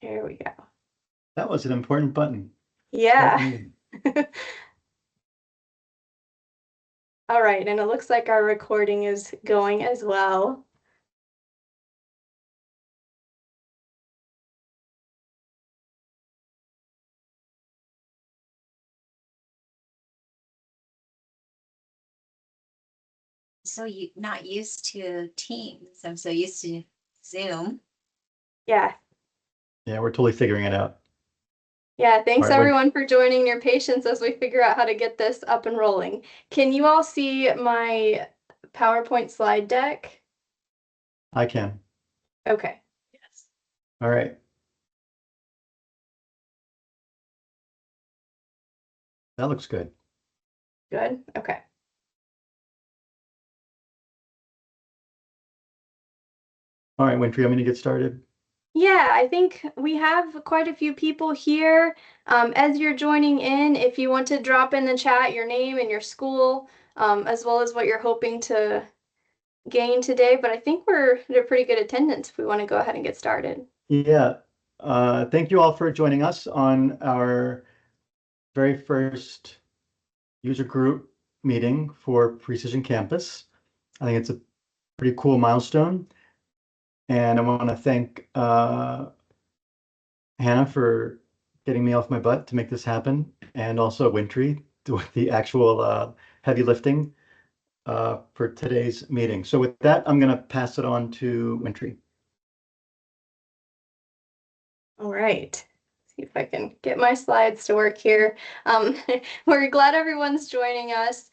There we go. That was an important button. Yeah. All right, and it looks like our recording is going as well. So you not used to Teams. I'm so used to Zoom. Yeah. Yeah, we're totally figuring it out. Yeah, thanks All right, everyone for joining, your patience as we figure out how to get this up and rolling. Can you all see my PowerPoint slide deck? I can. Okay. Yes. All right. That looks good. Good. Okay. All right, Winfrey, I'm going to get started. Yeah, I think we have quite a few people here. As you're joining in, if you want to drop in the chat your name and your school, as well as what you're hoping to gain today, but I think we're at a pretty good attendance if we want to go ahead and get started. Yeah. Thank you all for joining us on our very first user group meeting for Precision Campus. I think it's a pretty cool milestone. And I want to thank Hannah for getting me off my butt to make this happen, and also Wintry doing the actual heavy lifting for today's meeting. So with that, I'm going to pass it on to Wintry. All right. See if I can get my slides to work here. We're glad everyone's joining us.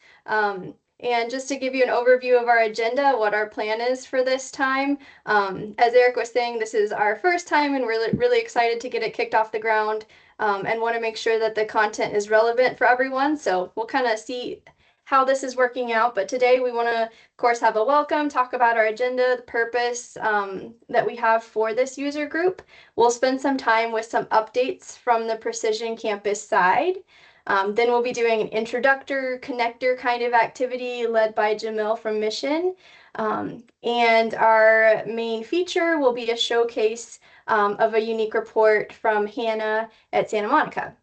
And just to give you an overview of our agenda, what our plan is for this time. As Eric was saying, this is our first time and we're really excited to get it kicked off the ground and want to make sure that the content is relevant for everyone. So we'll kind of see how this is working out. But today we want to, of course, have a welcome, talk about our agenda, the purpose that we have for this user group. We'll spend some time with some updates from the Precision Campus side. Then we'll be doing an introductor connector kind of activity led by Jamille from Mission. And our main feature will be a showcase of a unique report from Hannah at Santa Monica.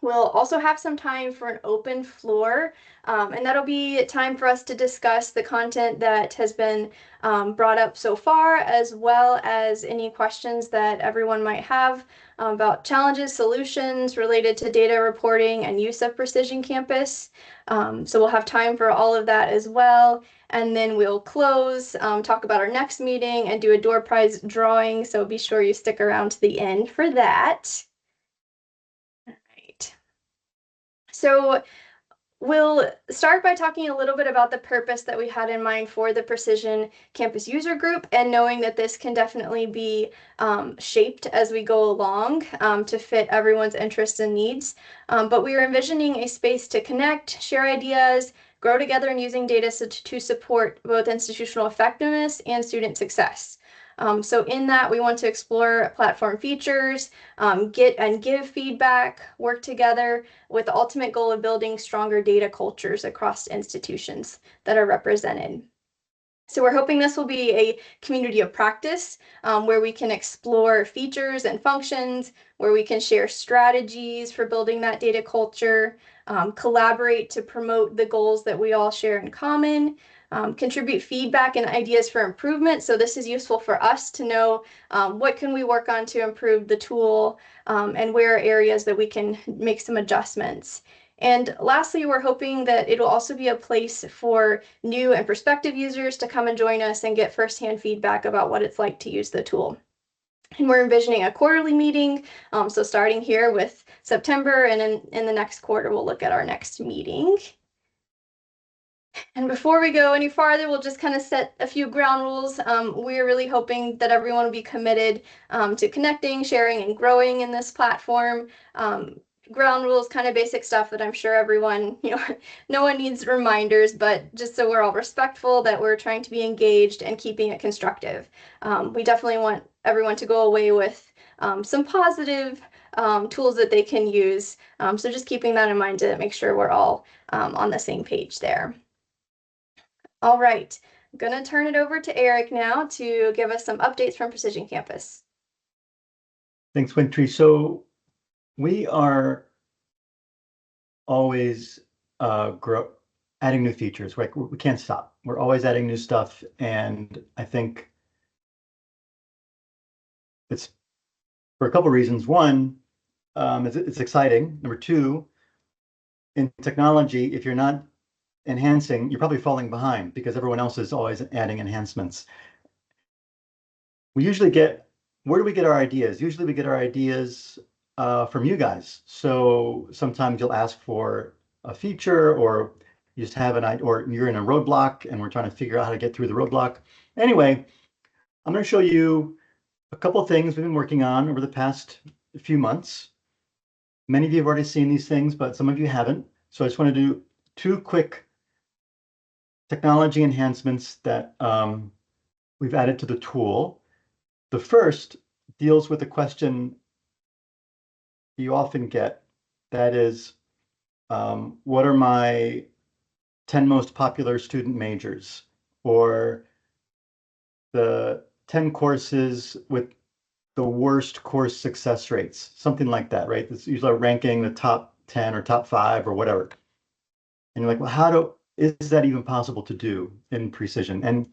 We'll also have some time for an open floor, and that'll be time for us to discuss the content that has been brought up so far, as well as any questions that everyone might have about challenges, solutions related to data reporting and use of Precision Campus. So we'll have time for all of that as well. And then we'll close, talk about our next meeting, and do a door prize drawing. So be sure you stick around to the end for that. So we'll start by talking a little bit about the purpose that we had in mind for the Precision Campus User Group, and knowing that this can definitely be shaped as we go along to fit everyone's interests and needs. But we are envisioning a space to connect, share ideas, grow together, and using data to support both institutional effectiveness and student success. So in that, we want to explore platform features, get and give feedback, work together with the ultimate goal of building stronger data cultures across institutions that are represented. So we're hoping this will be a community of practice where we can explore features and functions, where we can share strategies for building that data culture, collaborate to promote the goals that we all share in common, contribute feedback and ideas for improvement. So this is useful for us to know what can we work on to improve the tool and where are areas that we can make some adjustments. And lastly, we're hoping that it'll also be a place for new and prospective users to come and join us and get firsthand feedback about what it's like to use the tool. And we're envisioning a quarterly meeting. So starting here with September, and in the next quarter, we'll look at our next meeting. And before we go any farther, we'll just kind of set a few ground rules. We're really hoping that everyone will be committed to connecting, sharing, and growing in this platform. Ground rules, kind of basic stuff that I'm sure everyone, no one needs reminders, but just so we're all respectful, that we're trying to be engaged and keeping it constructive. We definitely want everyone to go away with some positive tools that they can use. So just keeping that in mind to make sure we're all on the same page there. All right, I'm going to turn it over to Eric now to give us some updates from Precision Campus. Thanks, Wintry. So we are always adding new features, right? We can't stop. We're always adding new stuff. And I think it's for a couple of reasons. One, it's exciting. Number two, in technology, if you're not enhancing, you're probably falling behind because everyone else is always adding enhancements. Where do we get our ideas? Usually we get our ideas from you guys. So sometimes you'll ask for a feature, or you just have an idea, or you're in a roadblock and we're trying to figure out how to get through the roadblock. Anyway, I'm going to show you a couple of things we've been working on over the past few months. Many of you have already seen these things, but some of you haven't. So I just want to do two quick technology enhancements that we've added to the tool. The first deals with a question you often get, that is, what are my 10 most popular student majors, or the 10 courses with the worst course success rates, something like that, right? It's usually ranking the top 10 or top 5 or whatever. And you're like, well, is that even possible to do in Precision? And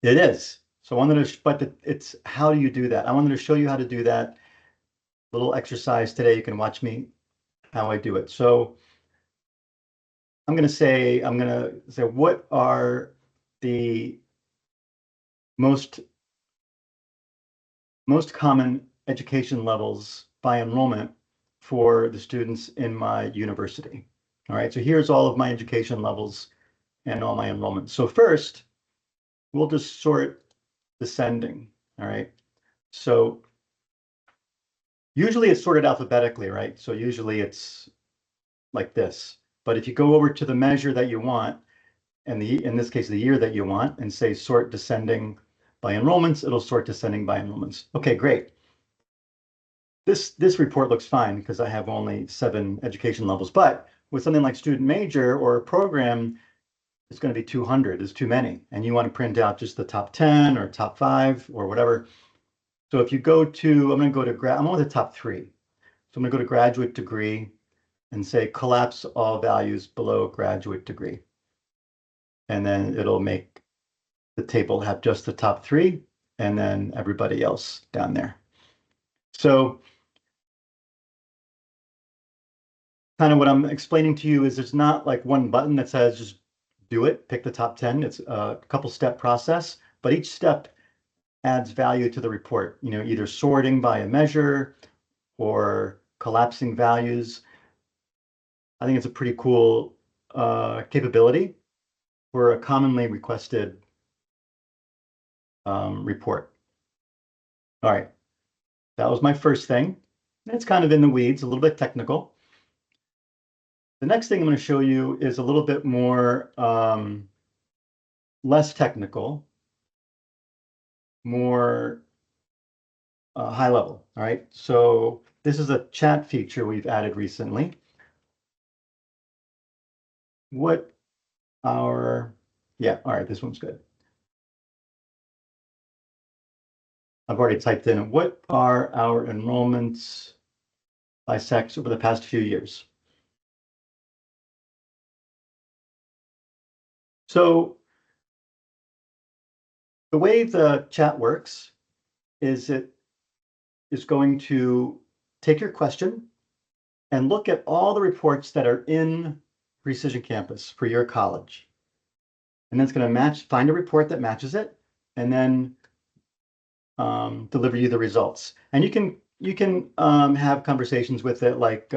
it is. So I wanted to, but it's how do you do that? I wanted to show you how to do that. Little exercise today. You can watch me how I do it. So I'm going to say, what are the most common education levels by enrollment for the students in my university? All right, so here's all of my education levels and all my enrollment. So first, we'll just sort descending. All right, so usually it's sorted alphabetically, right? So usually it's like this. But if you go over to the measure that you want, and in this case, the year that you want, and say sort descending by enrollments, it'll sort descending by enrollments. Okay, great. This report looks fine because I have only 7 education levels, but with something like student major or a program, it's going to be 200 is too many. And you want to print out just the top 10 or top 5 or whatever. So if you go to, I'm going to go to I'm only the top 3. So I'm going to go to graduate degree and say collapse all values below graduate degree. And then it'll make the table have just the top 3 and then everybody else down there. So kind of what I'm explaining to you is there's not like one button that says just do it, pick the top 10. It's a couple step process, but each step adds value to the report, either sorting by a measure or collapsing values. I think it's a pretty cool capability for a commonly requested report. All right, that was my first thing. It's kind of in the weeds, a little bit technical. The next thing I'm going to show you is a little bit more less technical, more high level. All right, so this is a chat feature we've added recently. All right, this one's good. I've already typed in, what are our enrollments by sex over the past few years? So the way the chat works is it is going to take your question and look at all the reports that are in Precision Campus for your college. And then it's going to find a report that matches it, and then deliver you the results. And you can have conversations with it, like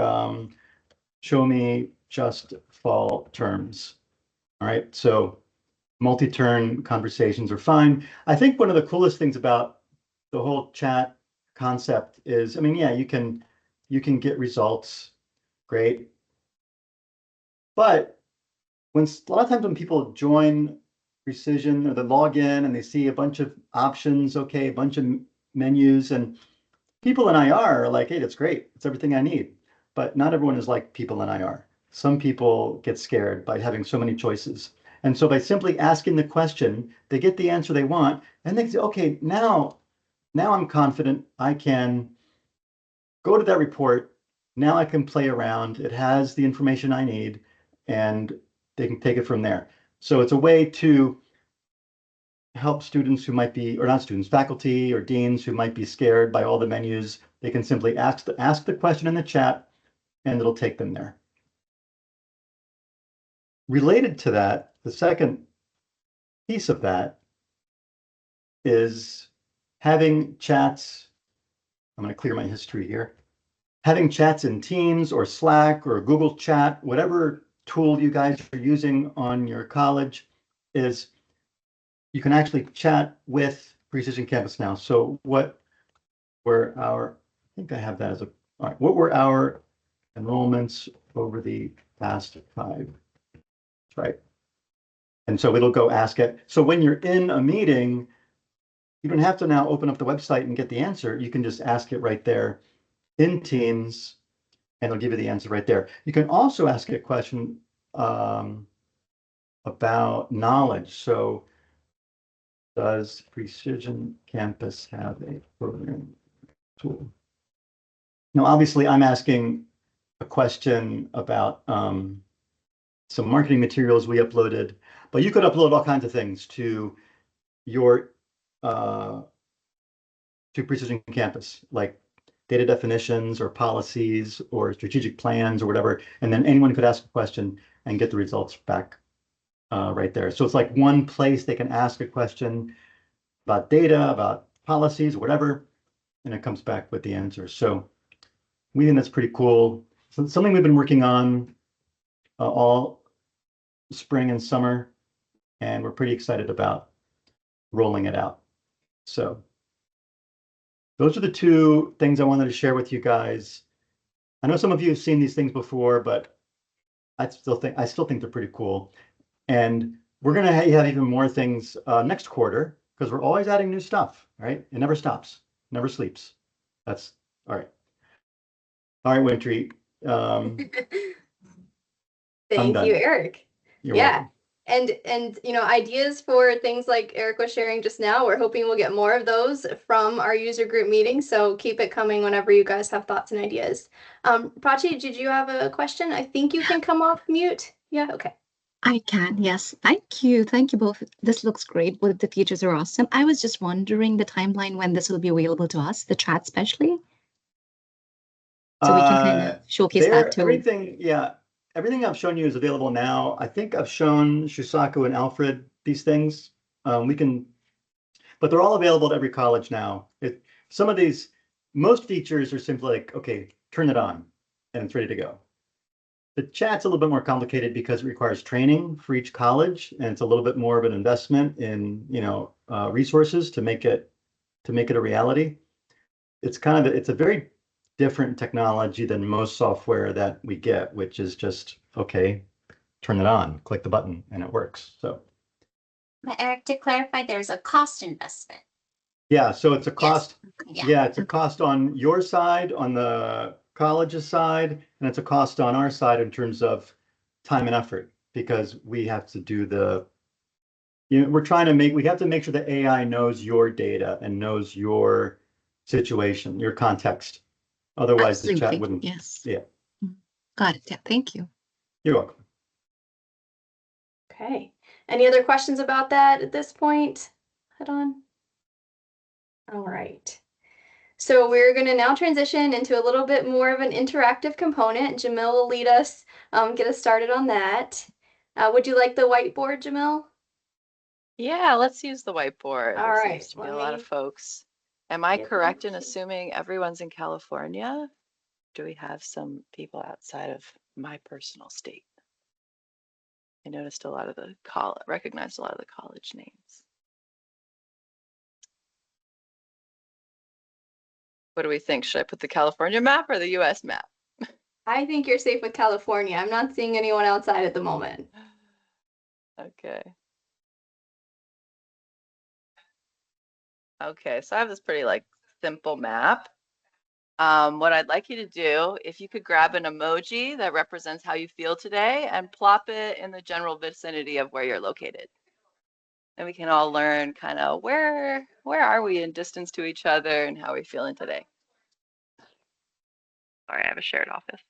show me just fall terms. All right, so multi-turn conversations are fine. I think one of the coolest things about the whole chat concept is, I mean, yeah, you can get results, great. But a lot of times when people join Precision or they log in and they see a bunch of options, okay, a bunch of menus, and people in IR are like, hey, that's great. It's everything I need. But not everyone is like people in IR. Some people get scared by having so many choices. And so by simply asking the question, they get the answer they want, and they say, okay, now I'm confident I can go to that report. Now I can play around. It has the information I need, and they can take it from there. So it's a way to help students who might be, or not students, faculty or deans who might be scared by all the menus. They can simply ask the question in the chat, and it'll take them there. Related to that, the second piece of that is having chats. I'm going to clear my history here. Having chats in Teams or Slack or Google Chat, whatever tool you guys are using on your college, is you can actually chat with Precision Campus now. So what were our, I think I have that as a, all right, what were our enrollments over the past 5? Right. And so it'll go ask it. So when you're in a meeting, you don't have to now open up the website and get the answer. You can just ask it right there in Teams, and it'll give you the answer right there. You can also ask it a question about knowledge. So does Precision Campus have a program tool? Now, obviously, I'm asking a question about some marketing materials we uploaded, but you could upload all kinds of things to your to Precision Campus, like data definitions or policies or strategic plans or whatever, and then anyone could ask a question and get the results back right there. So it's like one place they can ask a question about data, about policies, whatever, and it comes back with the answer. So we think that's pretty cool. So it's something we've been working on all spring and summer, and we're pretty excited about rolling it out. So those are the 2 things I wanted to share with you guys. I know some of you have seen these things before, but I still think they're pretty cool. And we're going to have even more things next quarter, because we're always adding new stuff, right? It never stops, never sleeps. That's all right. All right, Wintry. Thank you, Eric. You're Yeah. welcome. And ideas for things like Eric was sharing just now, we're hoping we'll get more of those from our user group meeting. So keep it coming whenever you guys have thoughts and ideas. Prachi, did you have a question? I think you can come off mute. Yeah, okay. I can, yes. Thank you. Thank you both. This looks great. Both the features are awesome. I was just wondering the timeline when this will be available to us, the chat especially. So we can kind of showcase that too. Everything I've shown you is available now. I think I've shown Shusaku and Alfred these things. But they're all available at every college now. Some of these, most features are simply like, okay, turn it on and it's ready to go. The chat's a little bit more complicated because it requires training for each college, and it's a little bit more of an investment in, resources to make it a reality. It's a very different technology than most software that we get, which is just, okay, turn it on, click the button, and it works. So, But Eric, to clarify, there's a cost investment. yeah, so it's a cost. Yes. Yeah, it's a cost on your side, on the college's side, and it's a cost on our side in terms of time and effort, because we have to do we have to make sure that AI knows your data and knows your situation, your context. Otherwise, the chat wouldn't. Yes. Yeah. Got it. Yeah. Thank you. You're welcome. Okay. Any other questions about that at this point? Head on. All right. So we're going to now transition into a little bit more of an interactive component. Jamille will lead us, get us started on that. Would you like the whiteboard, Jamille? Yeah, let's use the whiteboard. All There right. seems to be a lot of folks. Am I correct in assuming everyone's in California? Do we have some people outside of my personal state? I noticed recognized a lot of the college names. What do we think? Should I put the California map or the US map? I think you're safe with California. I'm not seeing anyone outside at the moment. Okay. Okay, so I have this pretty simple map. What I'd like you to do, if you could grab an emoji that represents how you feel today and plop it in the general vicinity of where you're located. And we can all learn kind of where are we in distance to each other and how are we feeling today. Sorry, I have a shared office.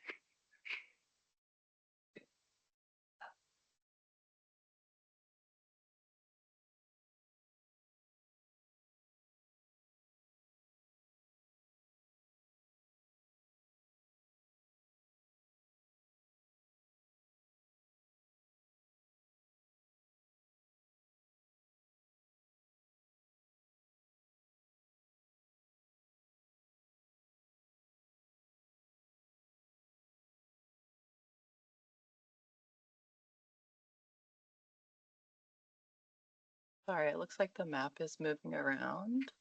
Sorry, it looks like the map is moving around.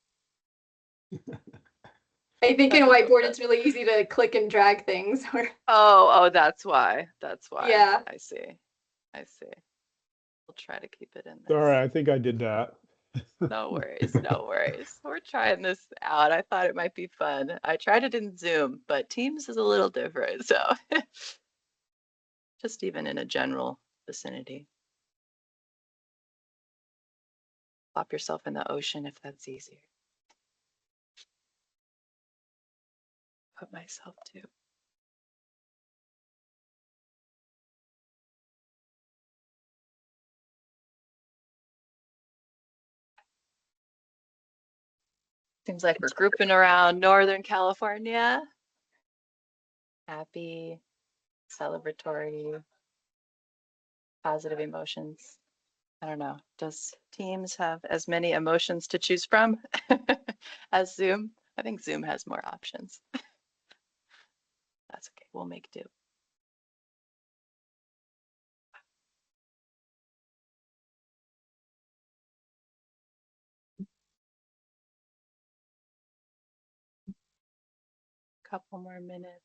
I think in whiteboard it's really easy to click and drag things. Oh, that's why. That's why. Yeah. I see. I see. We'll try to keep it in this. Sorry, I think I did that. No worries, no worries. We're trying this out. I thought it might be fun. I tried it in Zoom, but Teams is a little different. So just even in a general vicinity. Plop yourself in the ocean if that's easier. Put myself too. Seems like we're grouping around Northern California. Happy, celebratory, positive emotions. I don't know. Does Teams have as many emotions to choose from as Zoom? I think Zoom has more options. That's okay. We'll make do. Couple more minutes.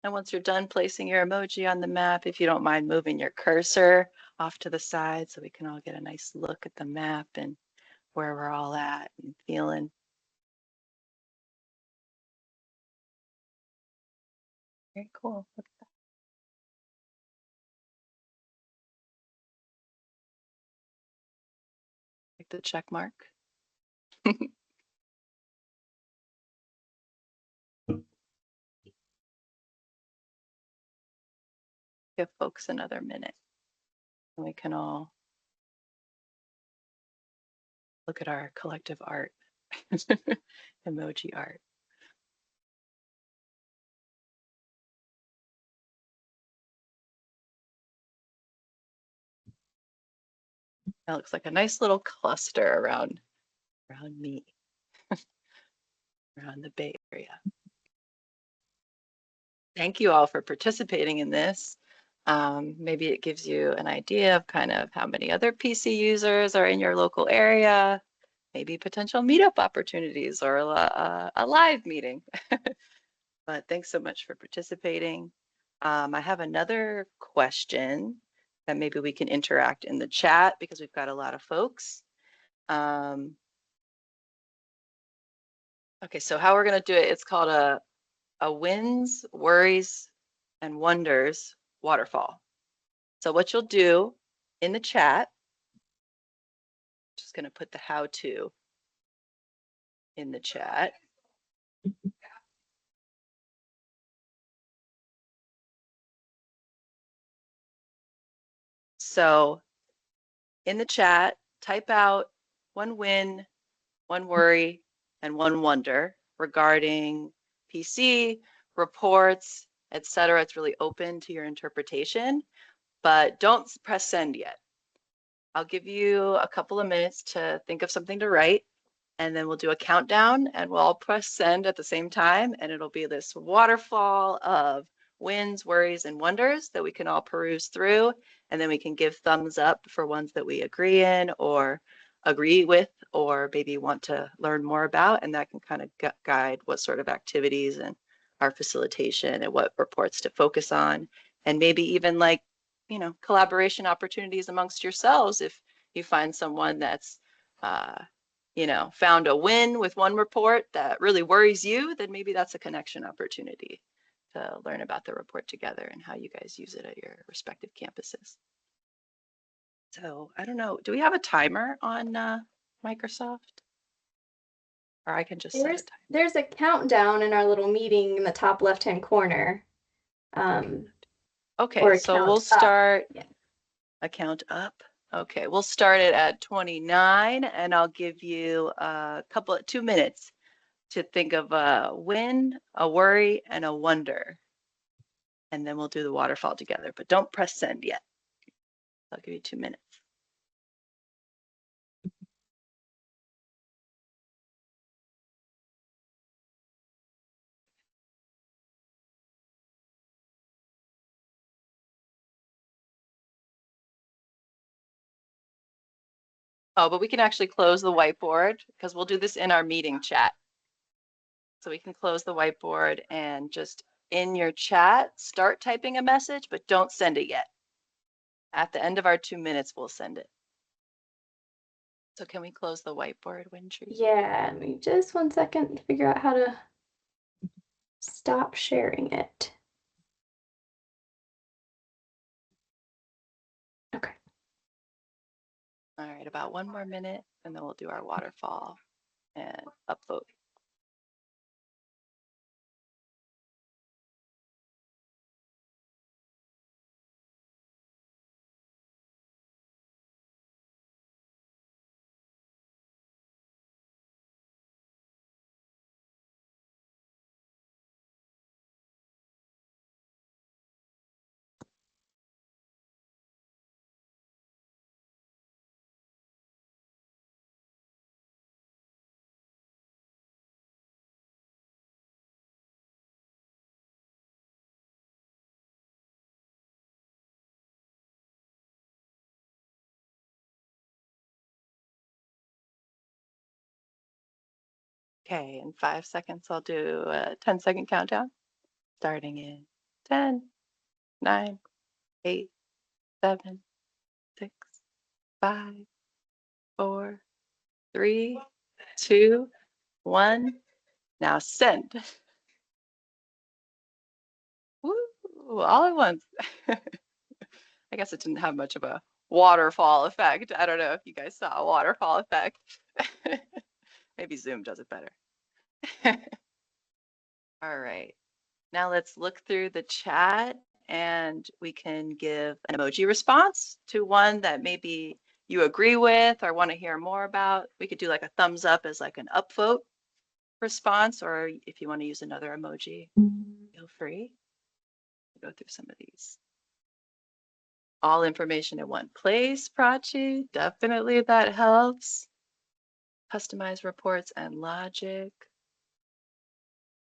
And once you're done placing your emoji on the map, if you don't mind moving your cursor off to the side so we can all get a nice look at the map and where we're all at and feeling. Very cool. Look at that. Like the check mark. Give folks another minute and we can all look at our collective art, emoji art. That looks like a nice little cluster around me, around the Bay Area. Thank you all for participating in this. Maybe it gives you an idea of kind of how many other PC users are in your local area, maybe potential meetup opportunities or a live meeting. But thanks so much for participating. I have another question that maybe we can interact in the chat because we've got a lot of folks. Okay, so how we're going to do it, it's called a wins, worries, and wonders waterfall. So what you'll do in the chat, just going to put the how-to in the chat. So in the chat, type out one win, one worry, and one wonder regarding PC, reports, etc. It's really open to your interpretation, but don't press send yet. I'll give you a couple of minutes to think of something to write, and then we'll do a countdown and we'll all press send at the same time, and it'll be this waterfall of wins, worries, and wonders that we can all peruse through, and then we can give thumbs up for ones that we agree in or agree with or maybe want to learn more about, and that can kind of guide what sort of activities and our facilitation and what reports to focus on, and maybe even like, you know, collaboration opportunities amongst yourselves if you find someone that's found a win with one report that really worries you, then maybe that's a connection opportunity to learn about the report together and how you guys use it at your respective campuses. So I don't know, do we have a timer on Microsoft? Or I can just set a timer. There's a countdown in our little meeting in the top left-hand corner. Okay, so we'll start a count up. Okay, we'll start it at 29, and I'll give you 2 minutes to think of a win, a worry, and a wonder. And then we'll do the waterfall together, but don't press send yet. I'll give you 2 minutes. Oh, but we can actually close the whiteboard because we'll do this in our meeting chat. So we can close the whiteboard and just in your chat, start typing a message, but don't send it yet. At the end of our 2 minutes, we'll send it. So can we close the whiteboard, Wintry? Yeah, let me just 1 second to figure out how to stop sharing it. Okay. All right, about 1 more minute, and then we'll do our waterfall and upvote. Okay, in 5 seconds, I'll do a 10-second countdown. Starting in 10, 9, 8, 7, 6, 5, 4, 3, 2, 1. Now send. Woo, all at once. I guess it didn't have much of a waterfall effect. I don't know if you guys saw a waterfall effect. Maybe Zoom does it better. All right. Now let's look through the chat and we can give an emoji response to one that maybe you agree with or want to hear more about. We could do like a thumbs up as like an upvote response, or if you want to use another emoji, feel free to go through some of these. All information in one place, Prachi, definitely that helps. Customize reports and logic.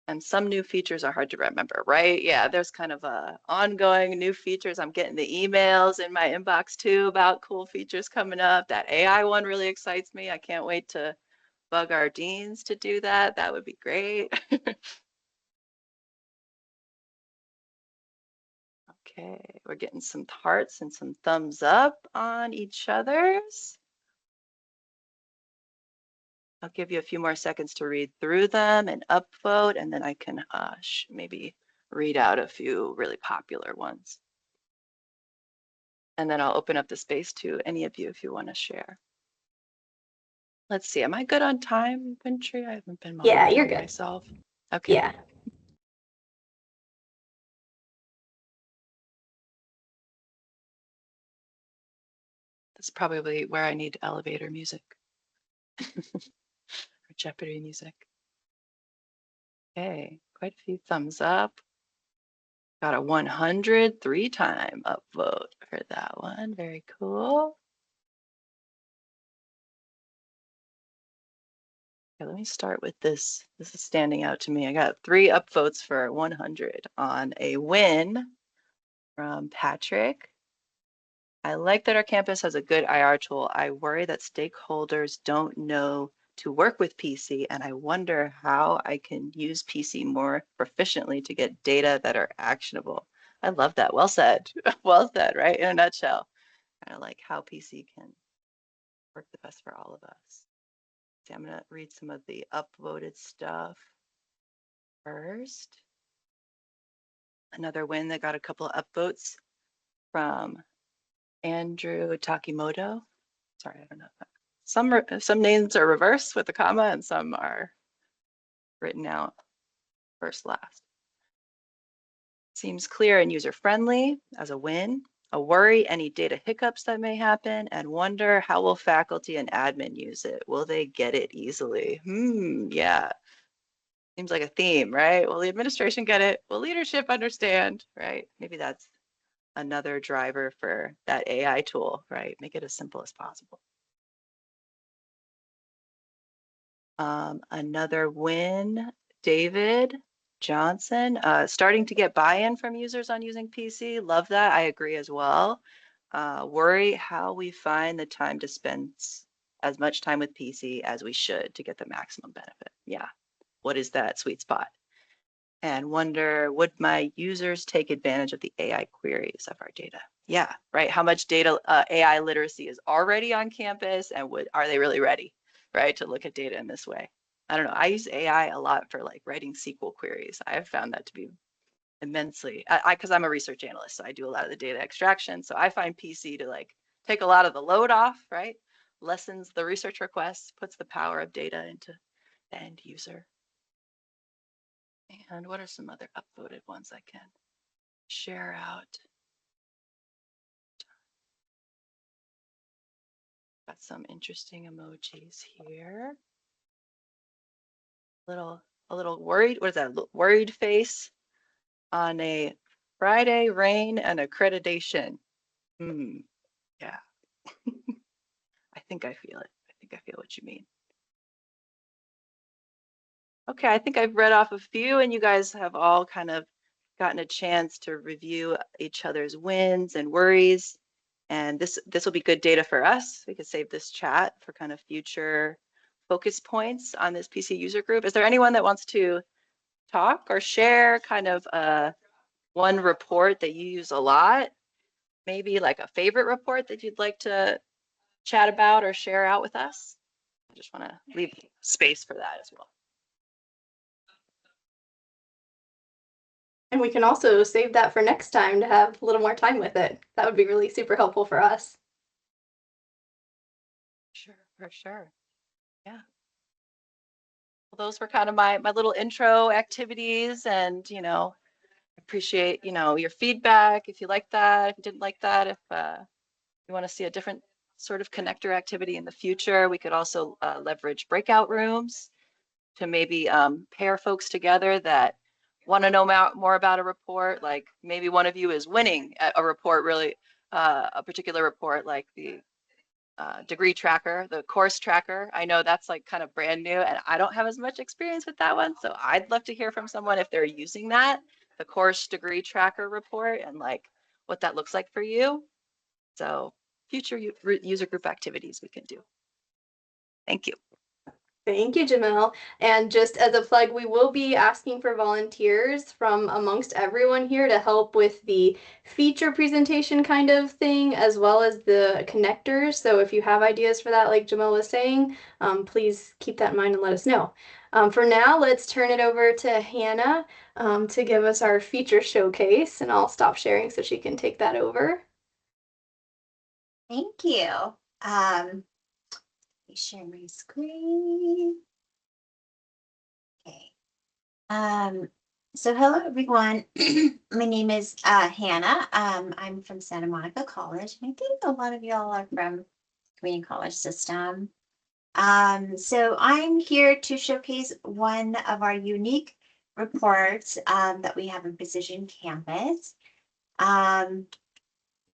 And some new features are hard to remember, right? Yeah, there's kind of a ongoing new features. I'm getting the emails in my inbox too about cool features coming up. That AI one really excites me. I can't wait to bug our deans to do that. That would be great. Okay, we're getting some hearts and some thumbs up on each other's. I'll give you a few more seconds to read through them and upvote, and then I can maybe read out a few really popular ones. And then I'll open up the space to any of you if you want to share. Let's see, am I good on time, Wintry? I haven't been monitoring you're good. myself. Okay. Yeah. That's probably where I need elevator music. Or Jeopardy music. Okay, quite a few thumbs up. Got a 103-time upvote for that one. Very cool. Okay, let me start with this. This is standing out to me. I got 3 upvotes for 100 on a win from Patrick. I like that our campus has a good IR tool. I worry that stakeholders don't know to work with PC, and I wonder how I can use PC more proficiently to get data that are actionable. I love that. Well said. Well said, right? In a nutshell. Kind of like how PC can work the best for all of us. See, I'm going to read some of the upvoted stuff first. Another win that got a couple of upvotes from Andrew Takimoto. Sorry, I don't know. Some names are reversed with a comma and some are written out first last. Seems clear and user-friendly as a win. A worry, any data hiccups that may happen, and wonder, how will faculty and admin use it? Will they get it easily? Yeah. Seems like a theme, right? Will the administration get it? Will leadership understand, right? Maybe that's another driver for that AI tool, right? Make it as simple as possible. Another win, David Johnson, starting to get buy-in from users on using PC. Love that. I agree as well. Worry how we find the time to spend as much time with PC as we should to get the maximum benefit. Yeah. What is that sweet spot? And wonder, would my users take advantage of the AI queries of our data? Yeah, right. How much data AI literacy is already on campus, and are they really ready, right, to look at data in this way? I don't know. I use AI a lot for like writing SQL queries. I have found that to be immensely, because I'm a research analyst, so I do a lot of the data extraction. So I find PC to like take a lot of the load off, right? Lessens the research requests, puts the power of data into the end user. And what are some other upvoted ones I can share out? Got some interesting emojis here. A little worried. What is that? Worried face on a Friday, rain and accreditation. Yeah. I think I feel it. I think I feel what you mean. Okay, I think I've read off a few, and you guys have all kind of gotten a chance to review each other's wins and worries. And this will be good data for us. We could save this chat for kind of future focus points on this PC user group. Is there anyone that wants to talk or share kind of one report that you use a lot? Maybe like a favorite report that you'd like to chat about or share out with us? I just want to leave space for that as well. And we can also save that for next time to have a little more time with it. That would be really super helpful for us. Sure, for sure. Yeah. Well, those were kind of my little intro activities, and appreciate your feedback if you like that, if you didn't like that, if you want to see a different sort of connector activity in the future. We could also leverage breakout rooms to maybe pair folks together that want to know more about a report. Like maybe one of you is winning at a report, really a particular report, like the degree tracker, the course tracker. I know that's like kind of brand new, and I don't have as much experience with that one. So I'd love to hear from someone if they're using that, the course degree tracker report, and like what that looks like for you. So future user group activities we can do. Thank you. Thank you, Jamille. And just as a plug, we will be asking for volunteers from amongst everyone here to help with the feature presentation kind of thing, as well as the connectors. So if you have ideas for that, like Jamille was saying, please keep that in mind and let us know. For now, let's turn it over to Hannah to give us our feature showcase, and I'll stop sharing so she can take that over. Thank you. Let me share my screen. Okay. So hello everyone. My name is Hannah. I'm from Santa Monica College, and I think a lot of y'all are from community college system. So I'm here to showcase one of our unique reports that we have in Precision Campus.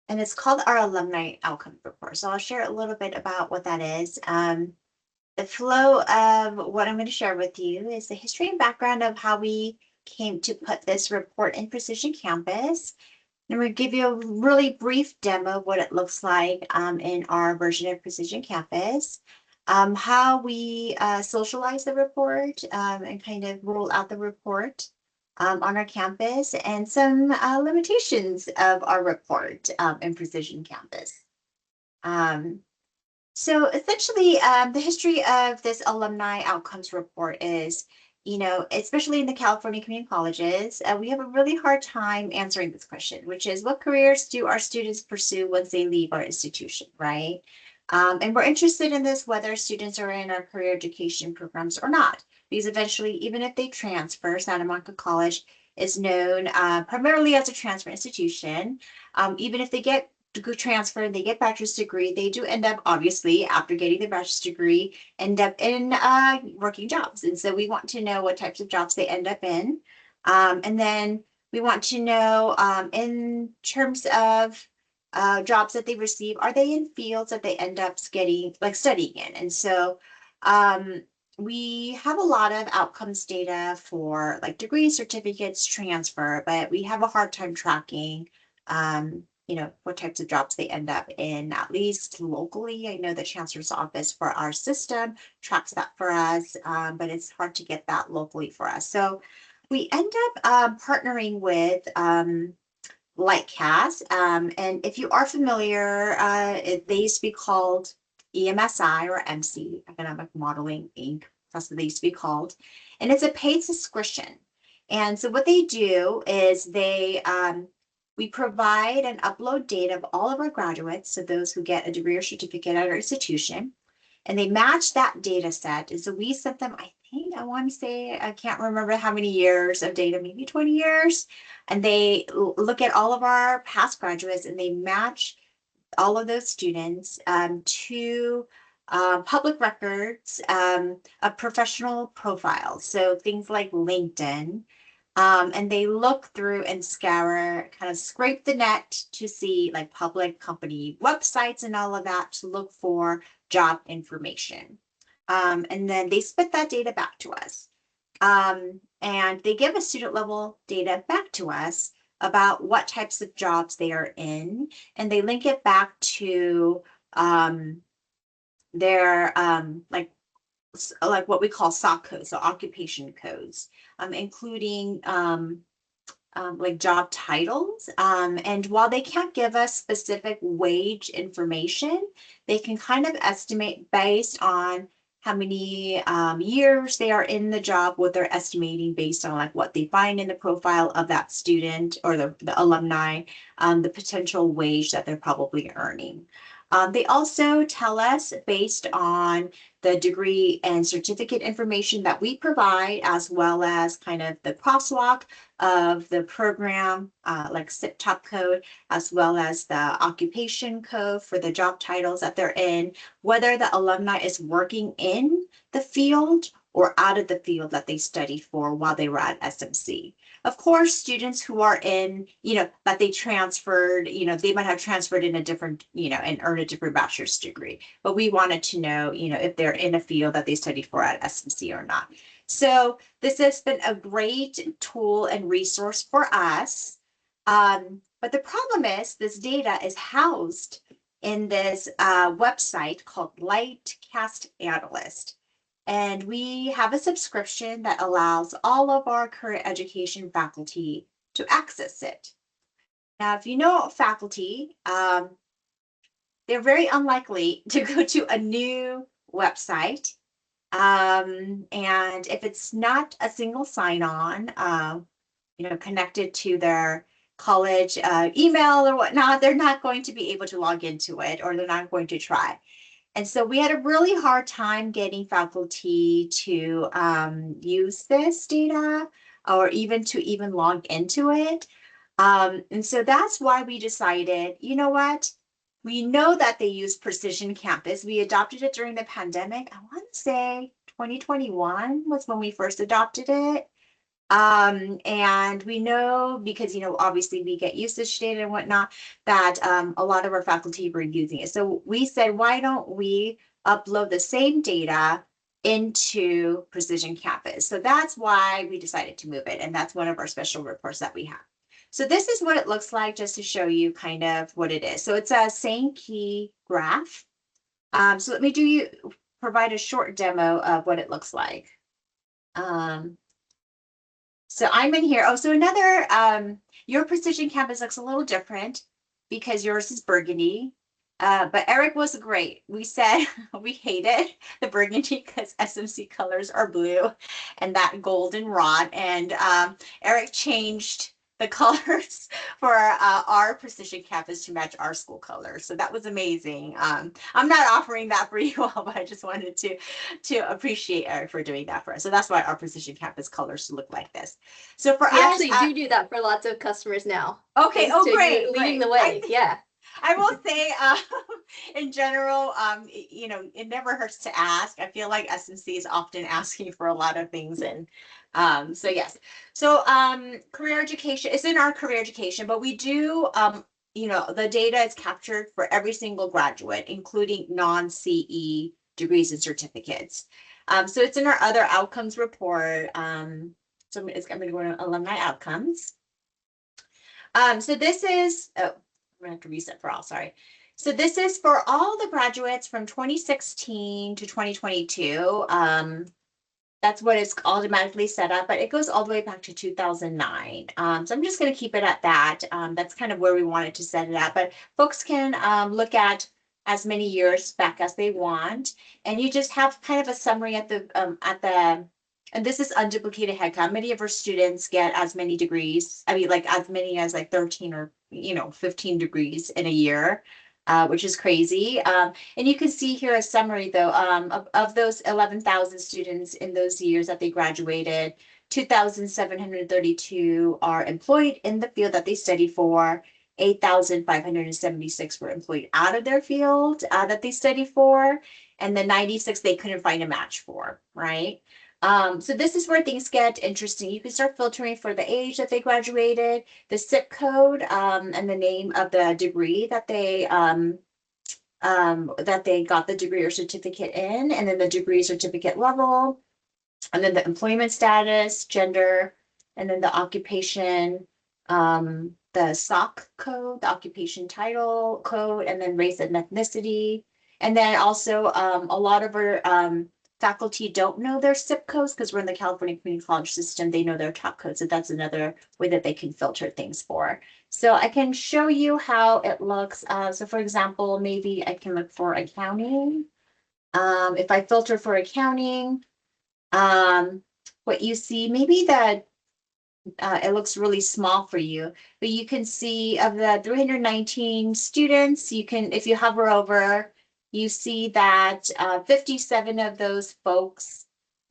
And it's called our Alumni Outcomes Report. So I'll share a little bit about what that is. The flow of what I'm going to share with you is the history and background of how we came to put this report in Precision Campus. And we'll give you a really brief demo of what it looks like in our version of Precision Campus, how we socialize the report and kind of roll out the report on our campus, and some limitations of our report in Precision Campus. So essentially, the history of this alumni outcomes report is, especially in the California community colleges, we have a really hard time answering this question, which is what careers do our students pursue once they leave our institution, right? And we're interested in this whether students are in our career education programs or not, because eventually, even if they transfer, Santa Monica College is known primarily as a transfer institution. Even if they get to go transfer and they get bachelor's degree, they do end up, obviously, after getting the bachelor's degree, end up in working jobs. And so we want to know what types of jobs they end up in. And then we want to know in terms of jobs that they receive, are they in fields that they end up getting, like studying in? And so we have a lot of outcomes data for like degrees, certificates, transfer, but we have a hard time tracking what types of jobs they end up in, at least locally. I know the chancellor's office for our system tracks that for us, but it's hard to get that locally for us. So we end up partnering with Lightcast. And if you are familiar, they used to be called EMSI or MC, Economic Modeling Inc. That's what they used to be called. And it's a paid subscription. And so what they do is we provide and upload data of all of our graduates, so those who get a degree or certificate at our institution, and they match that data set. And so we sent them, I want to say, I can't remember how many years of data, maybe 20 years. And they look at all of our past graduates and they match all of those students to public records of professional profiles. So things like LinkedIn. And they look through and scour, kind of scrape the net to see like public company websites and all of that to look for job information. And then they spit that data back to us. And they give us student level data back to us about what types of jobs they are in, and they link it back to their like what we call SOC codes, so occupation codes, including like job titles. And while they can't give us specific wage information, they can kind of estimate based on how many years they are in the job, what they're estimating based on like what they find in the profile of that student or the alumni, the potential wage that they're probably earning. They also tell us based on the degree and certificate information that we provide, as well as kind of the crosswalk of the program, like SIP top code, as well as the occupation code for the job titles that they're in, whether the alumni is working in the field or out of the field that they studied for while they were at SMC. Of course, students who are in, that they transferred, they might have transferred in a different, and earned a different bachelor's degree. But we wanted to know, if they're in a field that they studied for at SMC or not. So this has been a great tool and resource for us. But the problem is this data is housed in this website called Lightcast Analyst. And we have a subscription that allows all of our current education faculty to access it. Now, if you know faculty, they're very unlikely to go to a new website. And if it's not a single sign-on, connected to their college email or whatnot, they're not going to be able to log into it, or they're not going to try. And so we had a really hard time getting faculty to use this data or even to log into it. And so that's why we decided, you know what? We know that they use Precision Campus. We adopted it during the pandemic. I want to say 2021 was when we first adopted it. And we know because, obviously we get usage data and whatnot, that a lot of our faculty were using it. So we said, why don't we upload the same data into Precision Campus? So that's why we decided to move it. And that's one of our special reports that we have. So this is what it looks like, just to show you kind of what it is. So it's a same key graph. So let me provide a short demo of what it looks like. So I'm in here. Oh, so another, your Precision Campus looks a little different because yours is burgundy. But Eric was great. We said we hated the burgundy because SMC colors are blue and that golden rod. And Eric changed the colors for our Precision campus to match our school colors. So that was amazing. I'm not offering that for you all, but I just wanted to appreciate Eric for doing that for us. So that's why our Precision campus colors look like this. So for We us, actually do that for lots of customers now. okay, Thanks oh to you great, leading great. the way. Yeah. I will say, in general, you know, it never hurts to ask. I feel like SMC is often asking for a lot of things, and so yes. So career education is in our career education, but we do, you know, the data is captured for every single graduate, including non-CE degrees and certificates. So it's in our other outcomes report. So I'm going to go to alumni outcomes. So this is, oh, I'm gonna have to reset for all, sorry. So this is for all the graduates from 2016 to 2022. That's what it's automatically set up, but it goes all the way back to 2009. So I'm just gonna keep it at that. That's kind of where we wanted to set it at, but folks can look at as many years back as they want. And you just have kind of a summary at the, and this is unduplicated headcount. Many of our students get as many degrees. I mean, like as many as like 13 or, you know, 15 degrees in a year, which is crazy. And you can see here a summary though, of those 11,000 students in those years that they graduated, 2,732 are employed in the field that they studied for. 8,576 were employed out of their field that they studied for, and the 96 they couldn't find a match for, right? So this is where things get interesting. You can start filtering for the age that they graduated, the zip code, and the name of the degree that they got the degree or certificate in, and then the degree certificate level, and then the employment status, gender, and then the occupation, the SOC code, the occupation title code, and then race and ethnicity. And then also a lot of our faculty don't know their zip codes because we're in the California Community College system. They know their top codes. So that's another way that they can filter things for. So I can show you how it looks. So for example, maybe I can look for accounting. If I filter for accounting, what you see, maybe that it looks really small for you, but you can see of the 319 students, you can, if you hover over, you see that 57 of those folks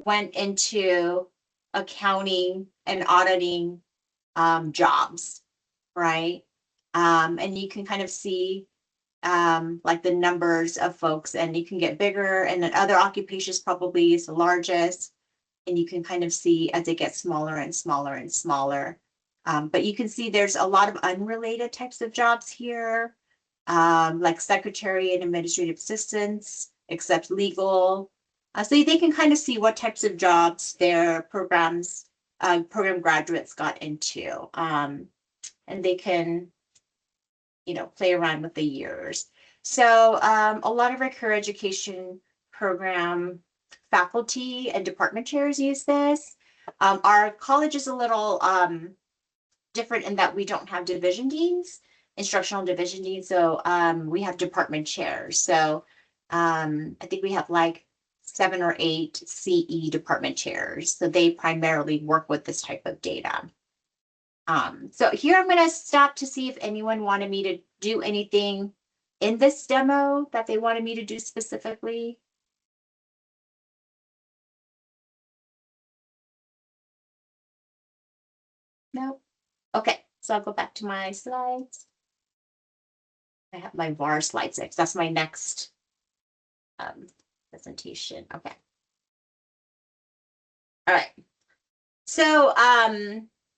went into accounting and auditing jobs, right? And you can kind of see like the numbers of folks, and you can get bigger, and then other occupations probably is the largest. And you can kind of see as it gets smaller and smaller and smaller. But you can see there's a lot of unrelated types of jobs here, like secretary and administrative assistants, except legal. So they can kind of see what types of jobs their program graduates got into. And they can, you know, play around with the years. So a lot of our career education program faculty and department chairs use this. Our college is a little different in that we don't have division deans, instructional division deans. So we have department chairs. So I think we have like 7 or 8 CE department chairs. So they primarily work with this type of data. So here I'm going to stop to see if anyone wanted me to do anything in this demo that they wanted me to do specifically. No. Okay, so I'll go back to my slides. I have my VAR slide 6. That's my next presentation. Okay. All right. So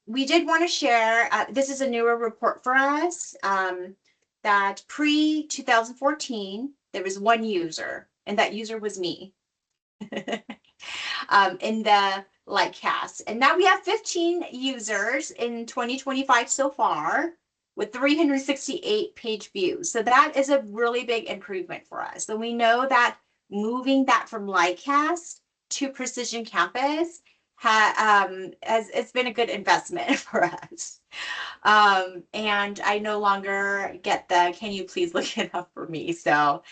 we did want to share, this is a newer report for us, that pre-2014, there was one user, and that user was me in the Lightcast. And now we have 15 users in 2025 so far with 368 page views. So that is a really big improvement for us. So we know that moving that from Lightcast to Precision Campus it's been a good investment for us. And I no longer get the, can you please look it up for me? So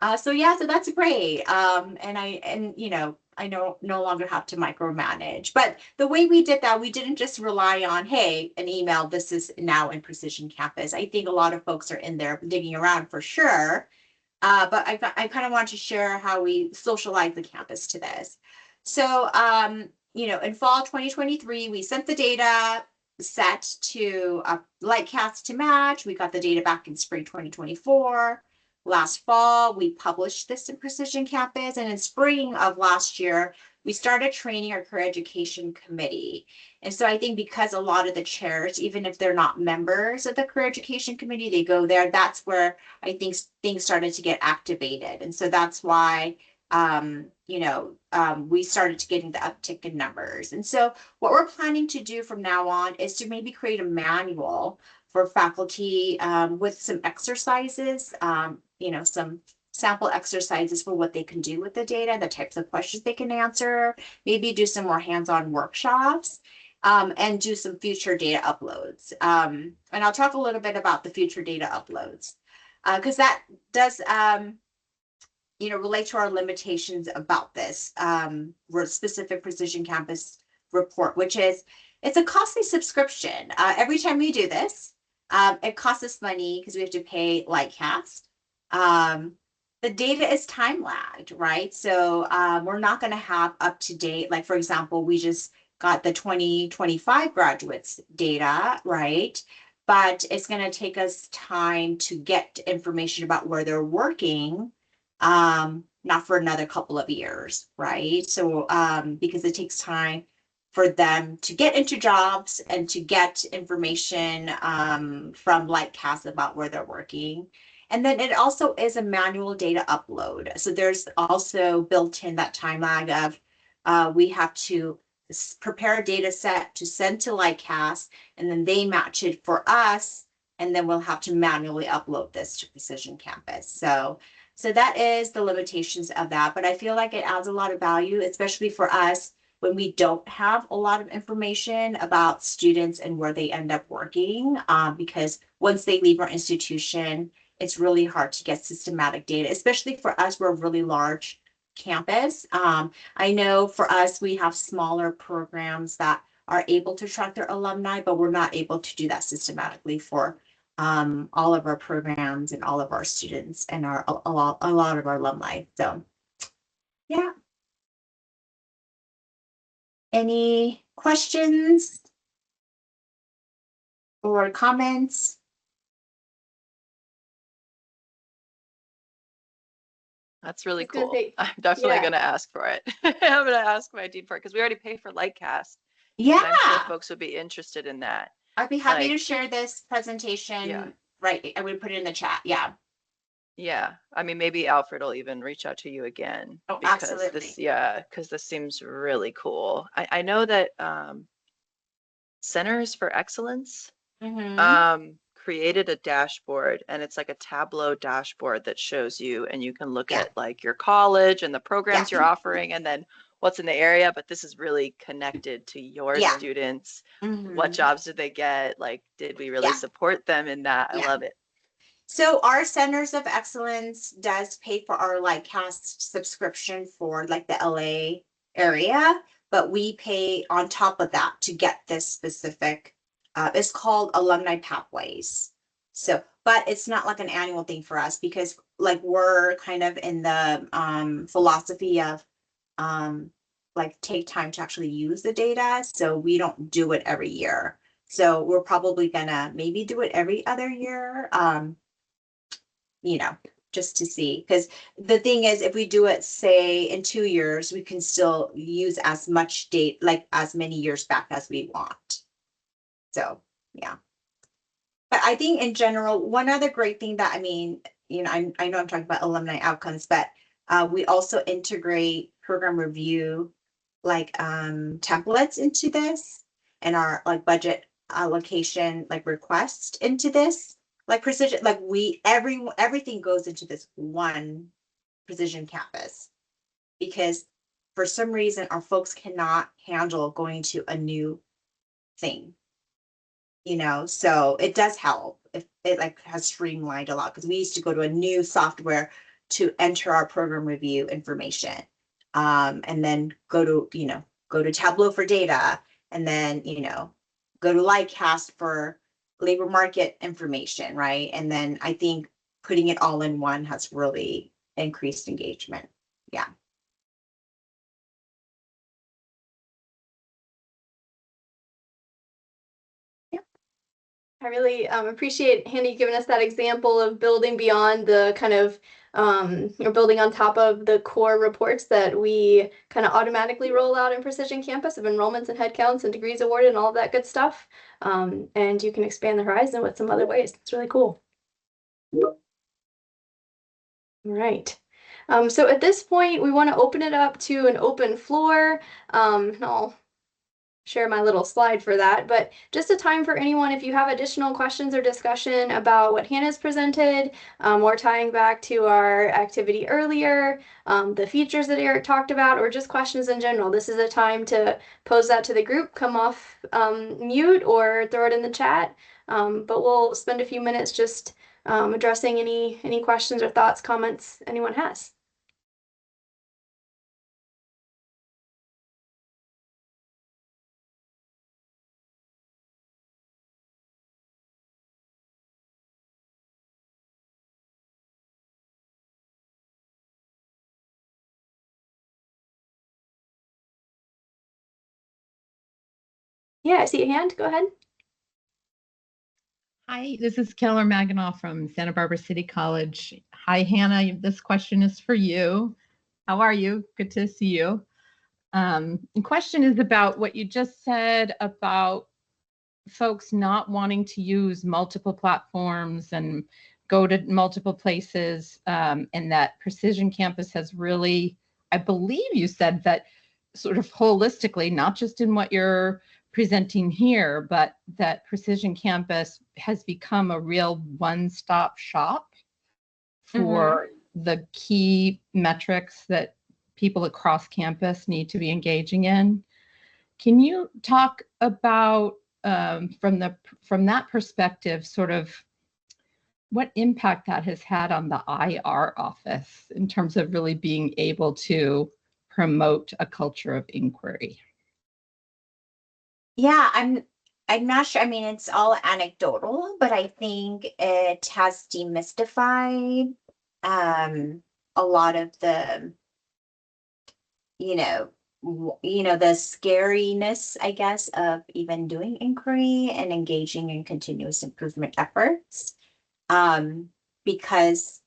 yeah, so that's great. And you know, I no longer have to micromanage. But the way we did that, we didn't just rely on, hey, an email, this is now in Precision Campus. I think a lot of folks are in there digging around for sure. But I kind of want to share how we socialize the campus to this. So, you know, in fall 2023, we sent the data set to Lightcast to match. We got the data back in spring 2024. Last fall, we published this in Precision Campus, and in spring of last year, we started training our career education committee. And so I think because a lot of the chairs, even if they're not members of the career education committee, they go there. That's where I think things started to get activated. And so that's why, you know, we started to getting the uptick in numbers. And so what we're planning to do from now on is to maybe create a manual for faculty with some exercises, you know, some sample exercises for what they can do with the data, the types of questions they can answer, maybe do some more hands-on workshops, and do some future data uploads. And I'll talk a little bit about the future data uploads, because that does, you know, relate to our limitations about this specific Precision Campus report, which is, it's a costly subscription. Every time we do this, it costs us money because we have to pay Lightcast. The data is time lagged, right? So we're not going to have up to date, like for example, we just got the 2025 graduates data, right? But it's going to take us time to get information about where they're working, not for another couple of years, right? So because it takes time for them to get into jobs and to get information from Lightcast about where they're working. And then it also is a manual data upload. So there's also built in that time lag of we have to prepare a data set to send to Lightcast, and then they match it for us, and then we'll have to manually upload this to Precision Campus. So that is the limitations of that, but I feel like it adds a lot of value, especially for us when we don't have a lot of information about students and where they end up working, because once they leave our institution, it's really hard to get systematic data, especially for us, we're a really large campus. I know for us, we have smaller programs that are able to track their alumni, but we're not able to do that systematically for all of our programs and all of our students and a lot of our alumni. So yeah. Any questions or comments? That's really I was gonna cool. say, I'm definitely yeah. going to ask for it. I'm going to ask my dean for it because we already pay for Lightcast. Yeah, And I'm sure folks would be interested in that. I'd be happy to Like, share this presentation. Yeah. Right, I would put it in the chat. Yeah. Yeah. I mean, maybe Alfred will even reach out to you again. Oh, because absolutely. because this seems really cool. I know that Centers for Excellence created a dashboard, and it's like a Tableau dashboard that shows you, and you can look Yeah. at like your college and the programs Yeah. you're offering, and then what's in the area. But this is really connected to your Yeah. students. Mhm. What jobs did they get? Like, did we really Yeah. support them in that? I Yeah. love it. So our Centers of Excellence does pay for our Lightcast subscription for like the LA area, but we pay on top of that to get this specific, it's called Alumni Pathways. So, but it's not like an annual thing for us because like we're kind of in the philosophy of like take time to actually use the data. So we don't do it every year. So we're probably gonna maybe do it every other year. You know, just to see, because the thing is, if we do it, say in 2 years, we can still use as much date, like as many years back as we want. So, yeah. But I think in general, one other great thing that, I mean, you know, I know I'm talking about alumni outcomes, but we also integrate program review, like templates into this, and our like budget allocation, like request into this. Like Precision, like everything goes into this one Precision Campus, because for some reason our folks cannot handle going to a new thing, so it does help if it like has streamlined a lot, because we used to go to a new software to enter our program review information, and then go to Tableau for data, and then go to Lightcast for labor market information, right? And then I think putting it all in one has really increased engagement. Yeah. I really appreciate Hannah giving us that example of building beyond the kind of or building on top of the core reports that we kind of automatically roll out in Precision Campus of enrollments and headcounts and degrees awarded and all of that good stuff. And you can expand the horizon with some other ways. It's really cool. All right. So at this point, we want to open it up to an open floor. And I'll share my little slide for that, but just a time for anyone, if you have additional questions or discussion about what Hannah's presented, or tying back to our activity earlier, the features that Eric talked about, or just questions in general. This is a time to pose that to the group, come off mute or throw it in the chat, but we'll spend a few minutes just addressing any questions or thoughts, comments anyone has. Yeah, I see a hand. Go ahead. Hi, this is Keller Maganoff from Santa Barbara City College. Hi, Hannah. This question is for you. How are you? Good to see you. The question is about what you just said about folks not wanting to use multiple platforms and go to multiple places, and that Precision Campus has really, I believe you said that sort of holistically, not just in what you're presenting here, but that Precision Campus has become a real one-stop shop for the key metrics that people across campus need to be engaging in. Can you talk about, from that perspective, sort of what impact that has had on the IR office in terms of really being able to promote a culture of inquiry? Yeah, I'm not sure. I mean, it's all anecdotal, but I think it has demystified a lot of the the scariness, I guess, of even doing inquiry and engaging in continuous improvement efforts. Because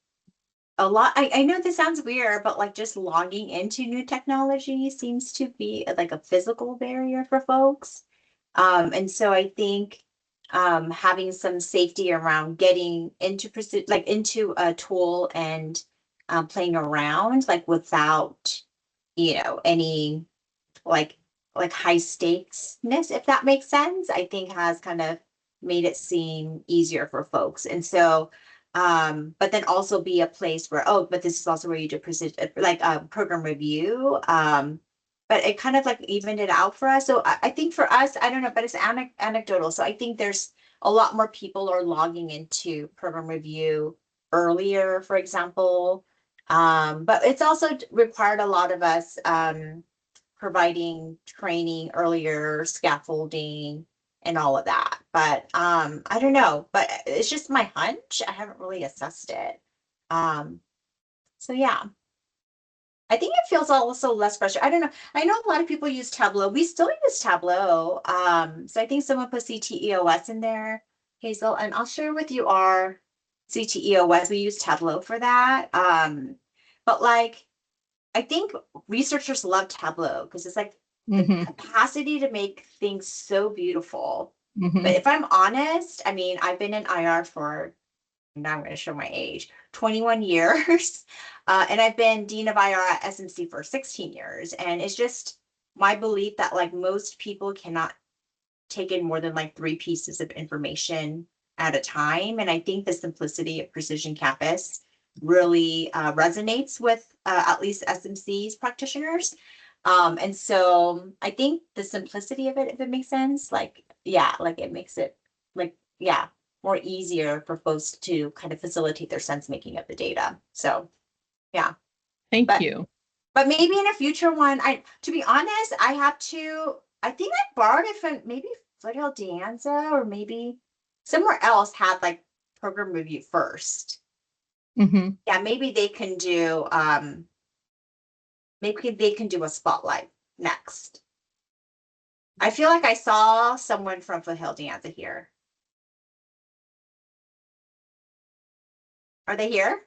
a lot, I know this sounds weird, but like just logging into new technology seems to be like a physical barrier for folks. And so I think having some safety around getting into into a tool and playing around like without any like high stakesness, if that makes sense, I think has kind of made it seem easier for folks. And so but then also be a place where, but this is also where you do precision, like program review. But it kind of like evened it out for us. So I think for us, I don't know, but it's anecdotal. So I think there's a lot more people are logging into program review earlier, for example. But it's also required a lot of us providing training earlier, scaffolding, and all of that. But I don't know, but it's just my hunch. I haven't really assessed it. So yeah. I think it feels also less pressure. I don't know. I know a lot of people use Tableau. We still use Tableau. So I think someone put CTEOS in there, Hazel, and I'll share with you our CTEOS. We use Tableau for that. But like, I think researchers love Tableau because it's like the capacity to make things so beautiful. But if I'm honest, I mean, I've been in IR for, now I'm going to show my age, 21 years. And I've been Dean of IR at SMC for 16 years. And it's just my belief that like most people cannot take in more than like 3 pieces of information at a time. And I think the simplicity of Precision Campus really resonates with at least SMC's practitioners. And so I think the simplicity of it, if it makes sense, like, yeah, like it makes it like, yeah, more easier for folks to kind of facilitate their sense making of the data. So, yeah. Thank you. But maybe in a future one, to be honest, I think I borrowed it from maybe Foothills De Ausen or maybe somewhere else had like program review first. Mhm. Yeah, maybe they can do a spotlight next. I feel like I saw someone from Foothills De Ausen here. Are they here?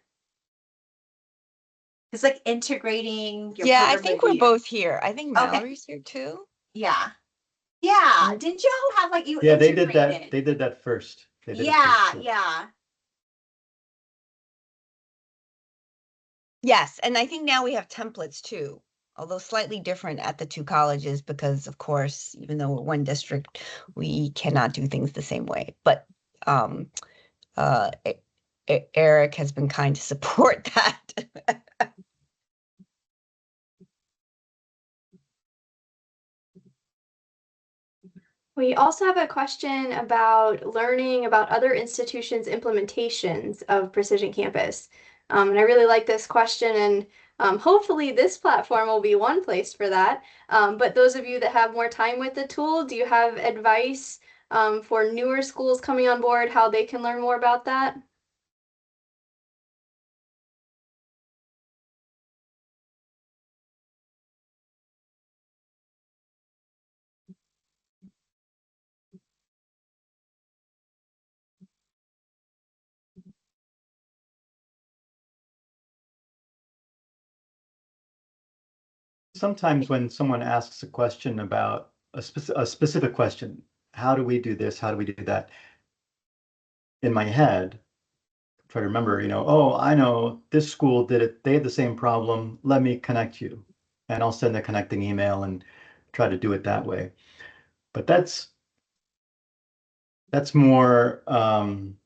It's like integrating your Yeah, I program think we're review. both here. I think Okay. Mallory's here too. Yeah. Yeah. Didn't you all have like you Yeah, they did that. integrated? They did that first. They did it Yeah, first, yeah. Yes, and I think now we have templates too, although slightly different at the two colleges because, of course, even though we're one district, we cannot do things the same way. But Eric has been kind to support that. We also have a question about learning about other institutions' implementations of Precision Campus. And I really like this question, and hopefully this platform will be one place for that. But those of you that have more time with the tool, do you have advice for newer schools coming on board, how they can learn more about that? Sometimes when someone asks a question about a specific question, how do we do this? How do we do that? In my head, try to remember, oh, I know this school did it. They had the same problem. Let me connect you. And I'll send a connecting email and try to do it that way. But that's more on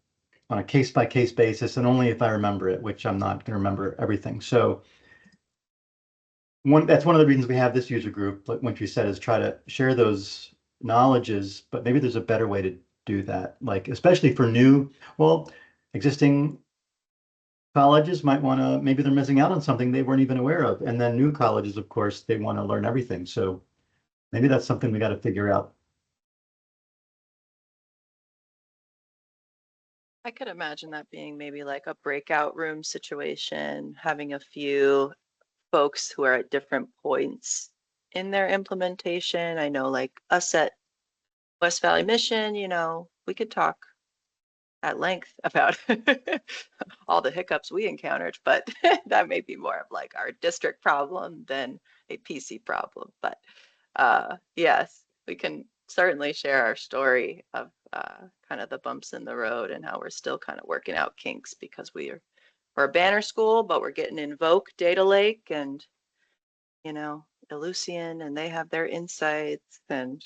a case-by-case basis, and only if I remember it, which I'm not going to remember everything. So that's one of the reasons we have this user group, like what you said, is try to share those knowledges, but maybe there's a better way to do that, like especially for existing colleges might want to, maybe they're missing out on something they weren't even aware of. And then new colleges, of course, they want to learn everything. So maybe that's something we got to figure out. I could imagine that being maybe like a breakout room situation, having a few folks who are at different points in their implementation. I know like us at West Valley Mission, we could talk at length about all the hiccups we encountered, but that may be more of like our district problem than a PC problem. But yes, we can certainly share our story of kind of the bumps in the road and how we're still kind of working out kinks because we're a banner school, but we're getting Invoke Data Lake and, Ellucian, and they have their insights and,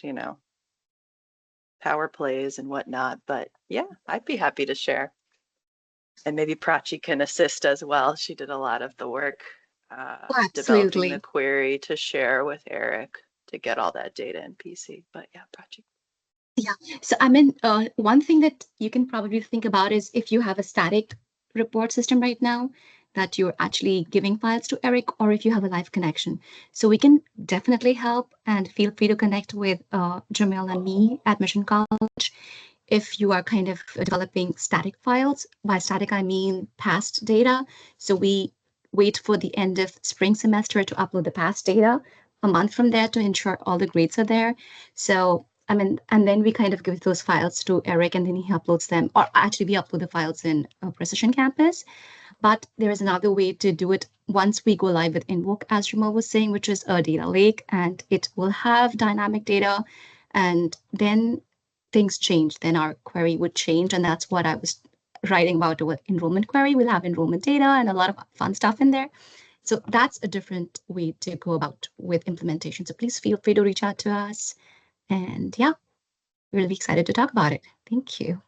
power plays and whatnot. But yeah, I'd be happy to share. And maybe Prachi can assist as well. She did a lot of the work developing the Absolutely. query to share with Eric to get all that data in PC. But yeah, Prachi. Yeah. So I mean, one thing that you can probably think about is if you have a static report system right now that you're actually giving files to Eric, or if you have a live connection. So we can definitely help, and feel free to connect with Jamille and me at Mission College if you are kind of developing static files. By static, I mean past data. So we wait for the end of spring semester to upload the past data a month from there to ensure all the grades are there. So I mean, and then we kind of give those files to Eric, and then he uploads them, or actually we upload the files in Precision Campus. But there is another way to do it once we go live with Invoke, as Jamal was saying, which is a data lake, and it will have dynamic data. And then things change. Then our query would change, and that's what I was writing about with enrollment query. We'll have enrollment data and a lot of fun stuff in there. So that's a different way to go about with implementation. So please feel free to reach out to us. And yeah, really excited to talk about it. Thank you.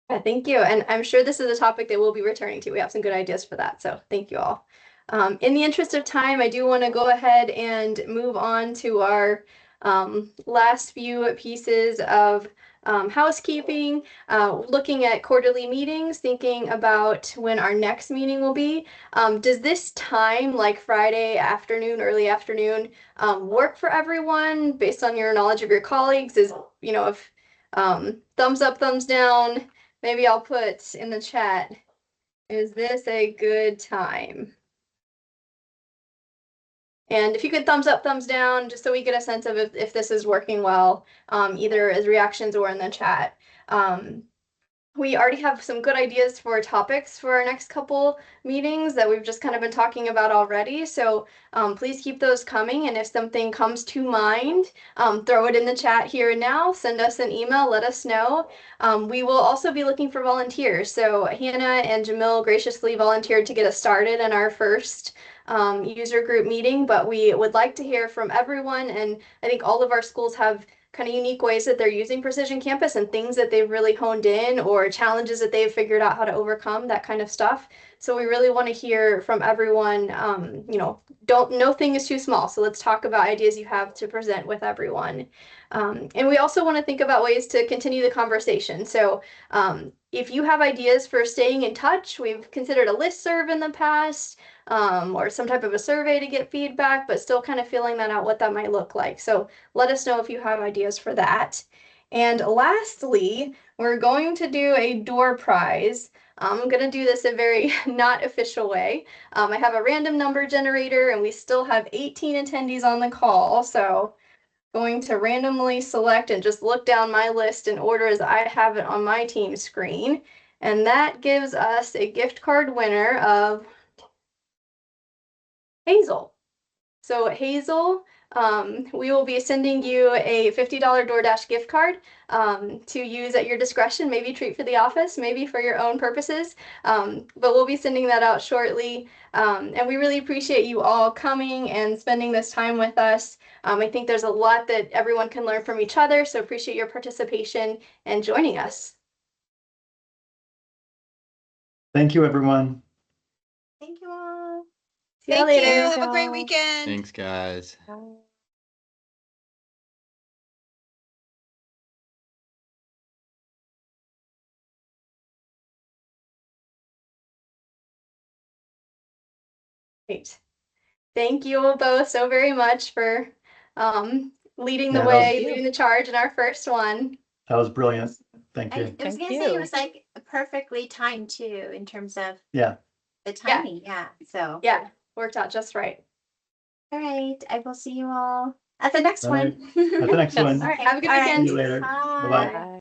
Yeah, thank you. And I'm sure this is a topic that we'll be returning to. We have some good ideas for that. So thank you all. In the interest of time, I do want to go ahead and move on to our last few pieces of housekeeping, looking at quarterly meetings, thinking about when our next meeting will be. Does this time, like Friday afternoon, early afternoon, work for everyone based on your knowledge of your colleagues? Is, if thumbs up, thumbs down, maybe I'll put in the chat, is this a good time? And if you could thumbs up, thumbs down, just so we get a sense of if this is working well, either as reactions or in the chat. We already have some good ideas for topics for our next couple meetings that we've just kind of been talking about already. So please keep those coming. And if something comes to mind, throw it in the chat here and now. Send us an email. Let us know. We will also be looking for volunteers. So Hannah and Jamille graciously volunteered to get us started in our first user group meeting, but we would like to hear from everyone. And I think all of our schools have kind of unique ways that they're using Precision Campus and things that they've really honed in or challenges that they've figured out how to overcome, that kind of stuff. So we really want to hear from everyone. No thing is too small. So let's talk about ideas you have to present with everyone. And we also want to think about ways to continue the conversation. So if you have ideas for staying in touch, we've considered a listserv in the past, or some type of a survey to get feedback, but still kind of feeling that out, what that might look like. So let us know if you have ideas for that. And lastly, we're going to do a door prize. I'm going to do this a very not official way. I have a random number generator and we still have 18 attendees on the call. So going to randomly select and just look down my list in order as I have it on my team screen. And that gives us a gift card winner of Hazel. So Hazel, we will be sending you a $50 DoorDash gift card to use at your discretion, maybe treat for the office, maybe for your own purposes. But we'll be sending that out shortly. And we really appreciate you all coming and spending this time with us. I think there's a lot that everyone can learn from each other, so appreciate your participation and joining us. Thank you, everyone. Thank you all. See you Thank you. later. Have a great weekend. Thanks, guys. Great. Thank you both so very much for leading the Yeah, way, you. leading the charge in our first one. That was brilliant. Thank I you. was Thank gonna say it you. was like perfectly timed too in terms of Yeah. the timing. Yeah. So Yeah, worked out just right. all right. I will see you all at the next All right. one. At the next Yes. one. All right, have a good All right. weekend. See you later. Bye. Bye-bye. Bye.